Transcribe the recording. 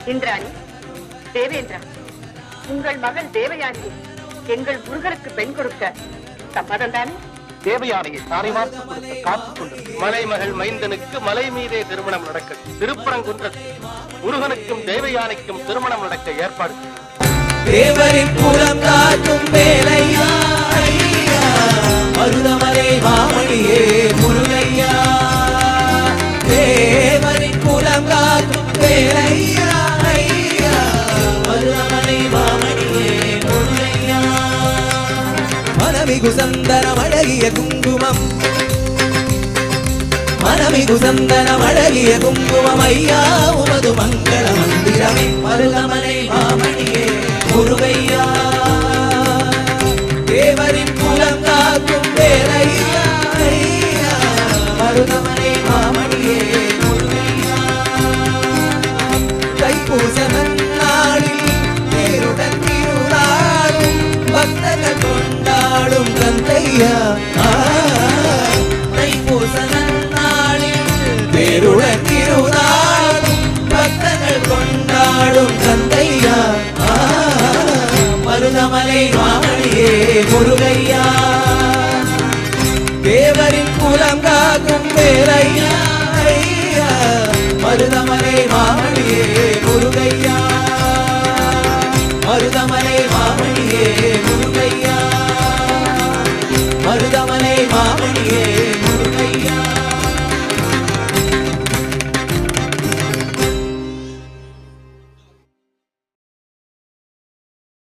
இந்திராணி, தேவேந்திரா, உங்கள் மகள் தேவயானியை எங்கள் முருகருக்கு பெண் கொடுக்க சம்மதம் தானே? தேவயானையை தாரை வார்த்து கொடுக்க காத்துக் கொண்டு மலைமகள் மைந்தனுக்கு மலை மீதே திருமணம் நடக்க திருப்பரங்குன்றத்தில் முருகனுக்கும் தேவயானைக்கும் திருமணம் நடக்க ஏற்பாடு. தேவரின் குலம் காக்கும் வேலையா மருதமலை மாமணியே முருகையா. தேவரின் குலம் காக்கும் வேலையா மருதமலை மாமணியே முருகையா. மனமிகு சந்தனம் அழகிய குங்குமம், மனமிகு சந்தனம் அழகிய குங்குமம் ஐயா உமது மங்கள மந்திரமே மருதமலை மாமணியே முருகையா. தேவரின் குலம் காக்கும் வேலையா மருதமலை மாமணியே முருகையா. தைப்பூச நன்னாளில் தேருடன் திருநாளும் பக்தர்கள் கொண்டாடும் கந்தையா. தைப்பூச நன்னாளில் தேருடன் திருநாளும் பக்தர்கள் கொண்டாடும் கந்தையா. மருதமலை மாமணியே முருகையா. தேவரின் குலம் காக்கும் வேலையா மருதமலை மாமணியே முருகையா. மருதமலை மாமணியே முருகையா. மருதமலை மாமணியே